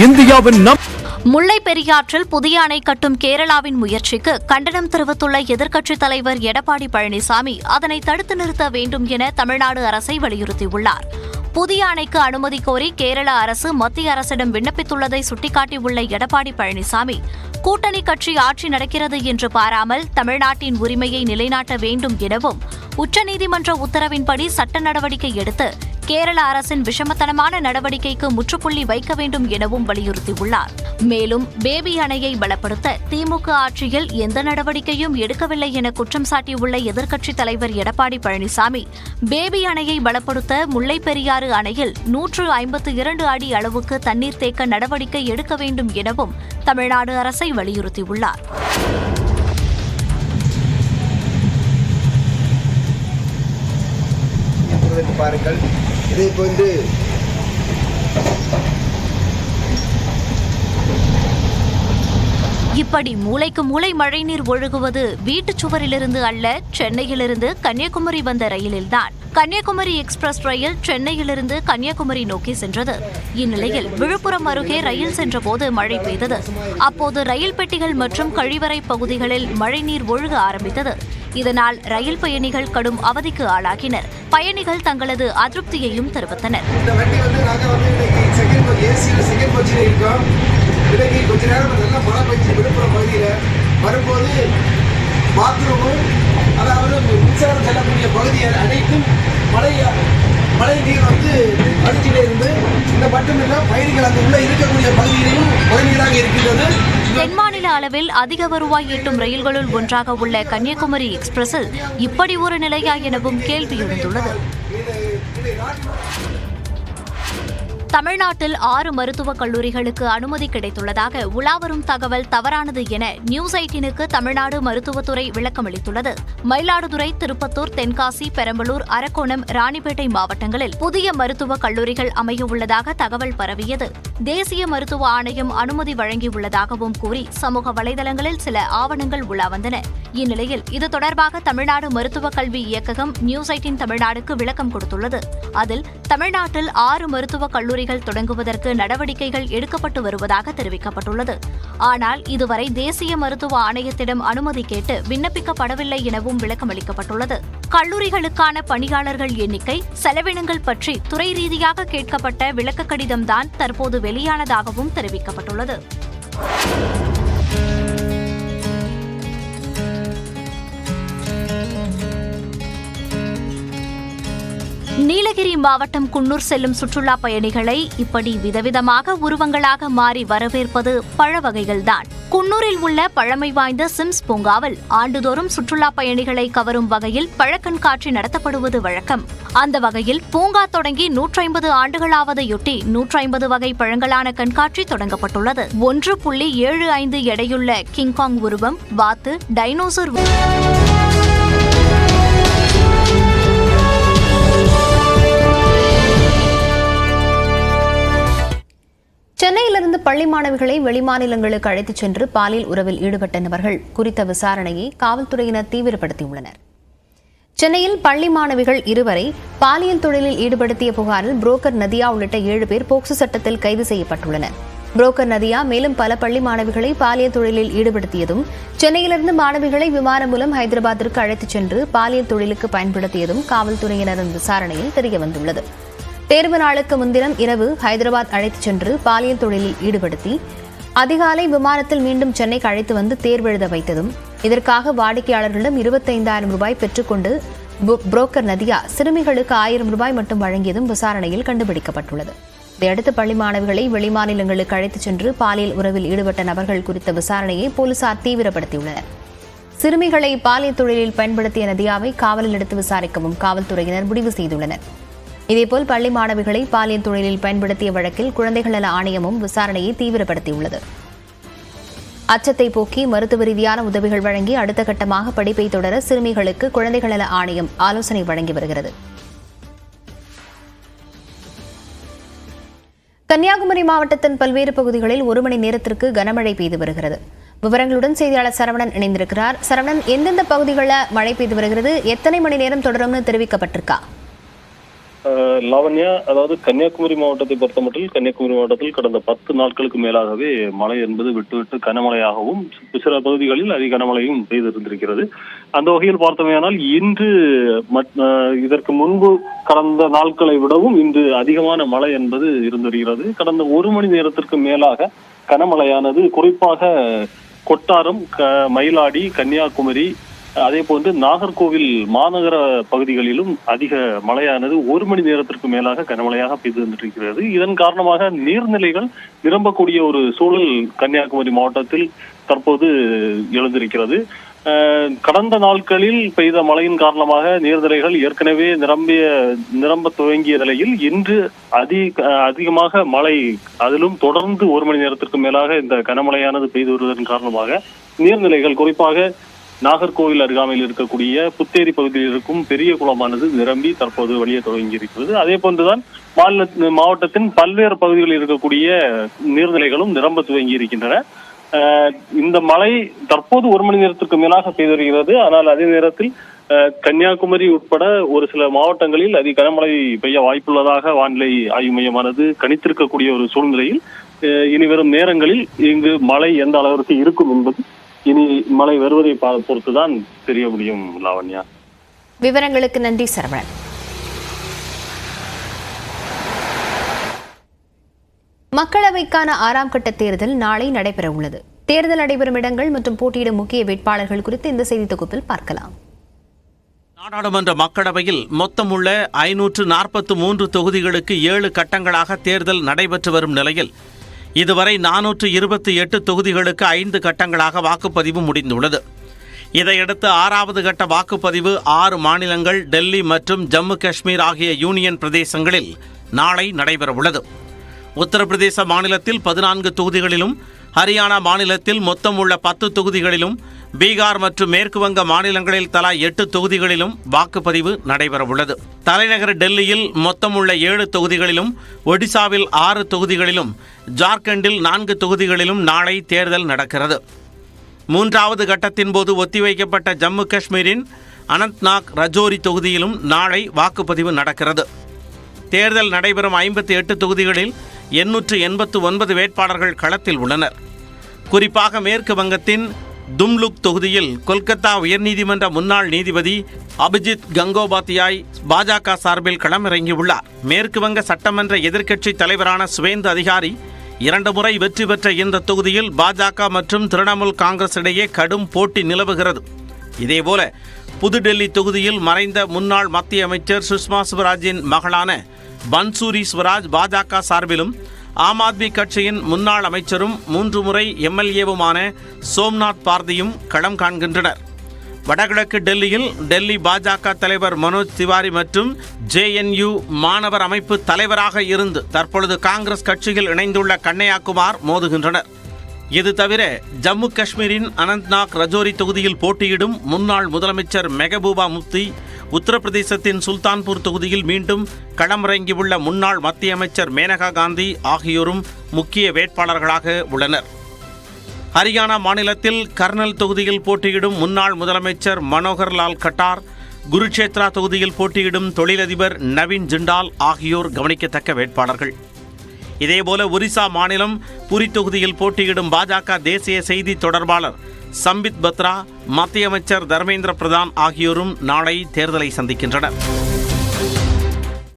இந்தியாவின் முல்லை பெரியாற்றில் புதிய அணை கட்டும் கேரளாவின் முயற்சிக்கு கண்டனம் தெரிவித்துள்ள எதிர்க்கட்சித் தலைவர் எடப்பாடி பழனிசாமி அதனை தடுத்து நிறுத்த வேண்டும் என தமிழ்நாடு அரசை வலியுறுத்தியுள்ளார். புதிய அணைக்கு அனுமதி கோரி கேரள அரசு மத்திய அரசிடம் விண்ணப்பித்துள்ளதை சுட்டிக்காட்டியுள்ள எடப்பாடி பழனிசாமி, கூட்டணி கட்சி ஆட்சி நடக்கிறது என்று பாராமல் தமிழ்நாட்டின் உரிமையை நிலைநாட்ட வேண்டும் எனவும், உச்சநீதிமன்ற உத்தரவின்படி சட்ட நடவடிக்கை எடுத்து கேரள அரசின் விஷமத்தனமான நடவடிக்கைக்கு முற்றுப்புள்ளி வைக்க வேண்டும் எனவும் வலியுறுத்தியுள்ளார். மேலும் பேபி அணையை பலப்படுத்த திமுக ஆட்சியில் எந்த நடவடிக்கையும் எடுக்கவில்லை என குற்றம் சாட்டியுள்ள எதிர்க்கட்சித் தலைவர் எடப்பாடி பழனிசாமி, பேபி அணையை பலப்படுத்த முல்லை பெரியாறு அணையில் 152 அடி அளவுக்கு தண்ணீர் தேக்க நடவடிக்கை எடுக்க வேண்டும் எனவும் தமிழ்நாடு அரசை வலியுறுத்தியுள்ளார். பாருங்கள், இதை போன்று இப்படி மூலைக்கு மூலை மழைநீர் ஒழுகுவது வீட்டுச் சுவரிலிருந்து அல்ல, சென்னையிலிருந்து கன்னியாகுமரி வந்த ரயிலில்தான். கன்னியாகுமரி எக்ஸ்பிரஸ் ரயில் சென்னையிலிருந்து கன்னியாகுமரி நோக்கி சென்றது. இந்நிலையில் விழுப்புரம் அருகே ரயில் சென்றபோது மழை பெய்தது. அப்போது ரயில் பெட்டிகள் மற்றும் கழிவறை பகுதிகளில் மழைநீர் ஒழுக ஆரம்பித்தது. இதனால் ரயில் பயணிகள் கடும் அவதிக்கு ஆளாகினர். பயணிகள் தங்களது அதிருப்தியையும் தெரிவித்தனர். கொஞ்ச நேரம் நல்லா மழை பெய்ஞ்சு விழுப்புரம் பகுதியில் வரும்போது பாத்ரூமும், அதாவது மின்சாரம் செல்லக்கூடிய பகுதிகள் அனைத்தும் மழை நீர் அடிச்சுட்டே இருந்து இந்த மட்டுமில்ல பயணிகள் அந்த உள்ள இருக்கக்கூடிய பகுதியிலையும் மழைநீராக இருக்கின்றது. தென்மாநில அளவில் அதிக வருவாய் ஈட்டும் ரயில்களுள் ஒன்றாக உள்ள கன்னியாகுமரி எக்ஸ்பிரஸில் இப்படி ஒரு நிலையா எனவும் கேள்வி எழுந்துள்ளது. தமிழ்நாட்டில் 6 மருத்துவக் கல்லூரிகளுக்கு அனுமதி கிடைத்துள்ளதாக உலாவரும் தகவல் தவறானது என நியூஸ் 18க்கு தமிழ்நாடு மருத்துவத்துறை விளக்கமளித்துள்ளது. மயிலாடுதுறை, திருப்பத்தூர், தென்காசி, பெரம்பலூர், அரக்கோணம், ராணிப்பேட்டை மாவட்டங்களில் புதிய மருத்துவக் கல்லூரிகள் அமைய உள்ளதாக தகவல் பரவியது. தேசிய மருத்துவ ஆணையம் அனுமதி வழங்கியுள்ளதாகவும் கூறி சமூக வலைதளங்களில் சில ஆவணங்கள் உலா வந்தன. இந்நிலையில் இது தொடர்பாக தமிழ்நாடு மருத்துவக் கல்வி இயக்ககம் நியூஸ் 18 தமிழ்நாடுக்கு விளக்கம் கொடுத்துள்ளது. அதில் தமிழ்நாட்டில் 6 மருத்துவக் கல்லூரிகள் தொடங்குவதற்கு நடவடிக்கைகள் எடுக்கப்பட்டு வருவதாக தெரிவிக்கப்பட்டுள்ளது. ஆனால் இதுவரை தேசிய மருத்துவ ஆணையத்திடம் அனுமதி கேட்டு விண்ணப்பிக்கப்படவில்லை எனவும் விளக்கமளிக்கப்பட்டுள்ளது. கல்லூரிகளுக்கான பணியாளர்கள் எண்ணிக்கை, செலவினங்கள் பற்றி துறை ரீதியாக கேட்கப்பட்ட விளக்க கடிதம்தான் தற்போது வெளியானதாகவும் தெரிவிக்கப்பட்டுள்ளது. நீலகிரி மாவட்டம் குன்னூர் செல்லும் சுற்றுலா பயணிகளை இப்படி விதவிதமாக உருவங்களாக மாறி வரவேற்பது பழ வகைகள்தான். குன்னூரில் உள்ள பழமை வாய்ந்த சிம்ஸ் பூங்காவில் ஆண்டுதோறும் சுற்றுலா பயணிகளை கவரும் வகையில் பழக்கண்காட்சி நடத்தப்படுவது வழக்கம். அந்த வகையில் பூங்கா தொடங்கி 150 ஆண்டுகளாவதையொட்டி 150 வகை பழங்களான கண்காட்சி தொடங்கப்பட்டுள்ளது. 1.75 எடையுள்ள கிங்காங் உருவம், வாத்து, டைனோசர் சென்னையிலிருந்து பள்ளி மாணவிகளை வெளிமாநிலங்களுக்கு அழைத்துச் சென்று பாலியல் உறவில் ஈடுபட்ட நபர்கள் குறித்த விசாரணையை காவல்துறையினர் தீவிரப்படுத்தியுள்ளனர். சென்னையில் பள்ளி மாணவிகள் 2 வரை பாலியல் தொழிலில் ஈடுபடுத்திய புகாரில் புரோக்கர் நதியா உள்ளிட்ட 7 பேர் போக்சோ சட்டத்தில் கைது செய்யப்பட்டுள்ளனர். புரோக்கர் நதியா மேலும் பல பள்ளி மாணவிகளை பாலியல் தொழிலில் ஈடுபடுத்தியதும், சென்னையிலிருந்து மாணவிகளை விமானம் மூலம் ஹைதராபாத்திற்கு அழைத்துச் சென்று பாலியல் தொழிலுக்கு பயன்படுத்தியதும் காவல்துறையினரின் விசாரணையில் தெரியவந்துள்ளது. தேர்வு நாளுக்கு முன்தினம் இரவு ஹைதராபாத் அழைத்துச் சென்று பாலியல் தொழிலில் ஈடுபடுத்தி அதிகாலை விமானத்தில் மீண்டும் சென்னைக்கு அழைத்து வந்து தேர்வெழுத வைத்ததும், இதற்காக வாடிக்கையாளர்களிடம் 25,000 ரூபாய் பெற்றுக்கொண்டு புரோக்கர் நதியா சிறுமிகளுக்கு 1000 ரூபாய் மட்டும் வழங்கியதும் விசாரணையில் கண்டுபிடிக்கப்பட்டுள்ளது. இதையடுத்து பள்ளி மாணவிகளை வெளிமாநிலங்களுக்கு அழைத்துச் சென்று பாலியல் உறவில் ஈடுபட்ட நபர்கள் குறித்த விசாரணையை போலீசார் தீவிரப்படுத்தியுள்ளனர். சிறுமிகளை பாலியல் தொழிலில் பயன்படுத்திய நதியாவை காவலில் எடுத்து விசாரிக்கவும் காவல்துறையினர் முடிவு செய்துள்ளனர். இதேபோல் பள்ளி மாணவிகளை பாலியல் தொழிலில் பயன்படுத்திய வழக்கில் குழந்தைகள் நல ஆணையமும் விசாரணையை தீவிரப்படுத்தியுள்ளது. அச்சத்தை போக்கி மருத்துவ ரீதியான உதவிகள் வழங்கி அடுத்த கட்டமாக படிப்பை தொடர சிறுமிகளுக்கு குழந்தைகள் நல ஆணையம் ஆலோசனை வழங்கி வருகிறது. கன்னியாகுமரி மாவட்டத்தின் பல்வேறு பகுதிகளில் 1 மணி நேரத்திற்கு கனமழை பெய்து வருகிறது. விவரங்களுடன் செய்தியாளர் சரவணன் இணைந்திருக்கிறார். சரவணன், எந்தெந்த பகுதிகளில் மழை பெய்து வருகிறது, எத்தனை மணி நேரம் தொடரும்னு தெரிவிக்கப்பட்டிருக்கா? லாவண்யா, அதாவது கன்னியாகுமரி மாவட்டத்தை பொறுத்தமட்டில் கன்னியாகுமரி மாவட்டத்தில் கடந்த 10 நாட்களுக்கு மேலாகவே மழை என்பது விட்டு கனமழையாகவும் சில பகுதிகளில் அதிக கனமழையும் பெய்திருந்திருக்கிறது. அந்த வகையில் பார்த்தோமேயானால் இன்று இதற்கு முன்பு கடந்த நாட்களை விடவும் இன்று அதிகமான மழை என்பது இருந்து வருகிறது. கடந்த 1 மணி நேரத்திற்கு மேலாக கனமழையானது குறிப்பாக கொட்டாரம், மயிலாடி, கன்னியாகுமரி, அதே போன்று நாகர்கோவில் மாநகர பகுதிகளிலும் அதிக மழையானது 1 மணி நேரத்திற்கு மேலாக கனமழையாக பெய்து வந்துட்டிருக்கிறது. இதன் காரணமாக நீர்நிலைகள் நிரம்பக்கூடிய ஒரு சூழல் கன்னியாகுமரி மாவட்டத்தில் தற்போது எழுந்திருக்கிறது. கடந்த நாட்களில் பெய்த மழையின் காரணமாக நீர்நிலைகள் ஏற்கனவே நிரம்ப துவங்கிய நிலையில் இன்று அதிகமாக மழை, அதிலும் தொடர்ந்து 1 மணி நேரத்திற்கு மேலாக இந்த கனமழையானது பெய்து வருவதன் காரணமாக நீர்நிலைகள் குறிப்பாக நாகர்கோவில் அருகாமையில் இருக்கக்கூடிய புத்தேரி பகுதியில் இருக்கும் பெரிய குளமானது நிரம்பி தற்போது வழியே தொடங்கி இருக்கிறது. அதே போன்றுதான் மாவட்டத்தின் பல்வேறு பகுதிகளில் இருக்கக்கூடிய நீர்நிலைகளும் நிரம்ப துவங்கி இருக்கின்றன. இந்த மழை தற்போது 1 மணி நேரத்திற்கு மேலாக பெய்து வருகிறது. ஆனால் அதே நேரத்தில் கன்னியாகுமரி உட்பட ஒரு சில மாவட்டங்களில் அதிக கனமழை பெய்ய வாய்ப்புள்ளதாக வானிலை ஆய்வு மையமானது கணித்திருக்கக்கூடிய ஒரு சூழ்நிலையில் இனி வரும் நேரங்களில் இங்கு மழை எந்த அளவிற்கு இருக்கும் என்பது இனி மழை வருவதை பொறுத்துதான் தெரிய முடியும். லாவண்யா, விவரங்களுக்கு நன்றி சரவணன். மக்களவைக்கான 6ஆம் கட்ட தேர்தல் நாளை நடைபெற உள்ளது. தேர்தல் நடைபெறும் இடங்கள் மற்றும் போட்டியிடும் முக்கிய வேட்பாளர்கள் குறித்து இந்த செய்தி தொகுப்பில் பார்க்கலாம். நாடாளுமன்ற மக்களவையில் மொத்தம் உள்ள 543 தொகுதிகளுக்கு 7 கட்டங்களாக தேர்தல் நடைபெற்று வரும் நிலையில் இதுவரை 428 தொகுதிகளுக்கு 5 கட்டங்களாக வாக்குப்பதிவு முடிந்துள்ளது. இதையடுத்து 6வது கட்ட வாக்குப்பதிவு 6 மாநிலங்கள், டெல்லி மற்றும் ஜம்மு காஷ்மீர் ஆகிய யூனியன் பிரதேசங்களில் நாளை நடைபெறவுள்ளது. உத்தரப்பிரதேச மாநிலத்தில் 14 தொகுதிகளிலும், ஹரியானா மாநிலத்தில் மொத்தம் உள்ள 10 தொகுதிகளிலும், பீகார் மற்றும் மேற்கு வங்க மாநிலங்களில் தலா 8 தொகுதிகளிலும் வாக்குப்பதிவு நடைபெறவுள்ளது. தலைநகர் டெல்லியில் மொத்தம் உள்ள 7 தொகுதிகளிலும், ஒடிசாவில் 6 தொகுதிகளிலும், ஜார்க்கண்டில் 4 தொகுதிகளிலும் நாளை தேர்தல் நடக்கிறது. 3வது கட்டத்தின் போது ஒத்திவைக்கப்பட்ட ஜம்மு காஷ்மீரின் அனந்த்நாக், ரஜோரி தொகுதியிலும் நாளை வாக்குப்பதிவு நடக்கிறது. தேர்தல் நடைபெறும் 58 தொகுதிகளில் 889 வேட்பாளர்கள் களத்தில் உள்ளனர். குறிப்பாக மேற்கு வங்கத்தின் தும்லுக் தொகுதியில் கொல்கத்தா உயர்நீதிமன்ற முன்னாள் நீதிபதி அபிஜித் கங்கோபாத்யாய் பாஜக சார்பில் களமிறங்கியுள்ளார். மேற்கு வங்க சட்டமன்ற எதிர்க்கட்சி தலைவரான சுவேந்து அதிகாரி 2 முறை வெற்றி பெற்ற இந்த தொகுதியில் பாஜக மற்றும் திரிணாமுல் காங்கிரஸ் இடையே கடும் போட்டி நிலவுகிறது. இதேபோல புதுடெல்லி தொகுதியில் மறைந்த முன்னாள் மத்திய அமைச்சர் சுஷ்மா ஸ்வராஜின் மகளான பன்சூரி ஸ்வராஜ் பாஜக சார்பிலும், ஆம் ஆத்மி கட்சியின் முன்னாள் அமைச்சரும் 3 முறை எம்எல்ஏவுமான சோம்நாத் பார்தியும் களம் காண்கின்றனர். வடகிழக்கு டெல்லியில் டெல்லி பாஜக தலைவர் மனோஜ் திவாரி மற்றும் JNU மாணவர் அமைப்பு தலைவராக இருந்து தற்பொழுது காங்கிரஸ் கட்சியில் இணைந்துள்ள கண்ணையாகுமார் மோதுகின்றனர். இது தவிர ஜம்மு காஷ்மீரின் அனந்த்நாக், ரஜோரி தொகுதியில் போட்டியிடும் முன்னாள் முதலமைச்சர் மெஹபூபா முஃப்தி, உத்தரப்பிரதேசத்தின் சுல்தான்பூர் தொகுதியில் மீண்டும் களமிறங்கியுள்ள முன்னாள் மத்திய அமைச்சர் மேனகா காந்தி ஆகியோரும் முக்கிய வேட்பாளர்களாக உள்ளனர். ஹரியானா மாநிலத்தில் கர்னல் தொகுதியில் போட்டியிடும் முன்னாள் முதலமைச்சர் மனோகர் லால் கட்டார், குருட்சேத்ரா தொகுதியில் போட்டியிடும் தொழிலதிபர் நவீன் ஜிண்டால் ஆகியோர் கவனிக்கத்தக்க வேட்பாளர்கள். இதேபோல ஒரிசா மாநிலம் புரி தொகுதியில் போட்டியிடும் பாஜக தேசிய செய்தி தொடர்பாளர் சம்பித் பத்ரா, மத்திய அமைச்சர் தர்மேந்திர பிரதான் ஆகியோரும் நாளை தேர்தலை சந்திக்கின்றனர்.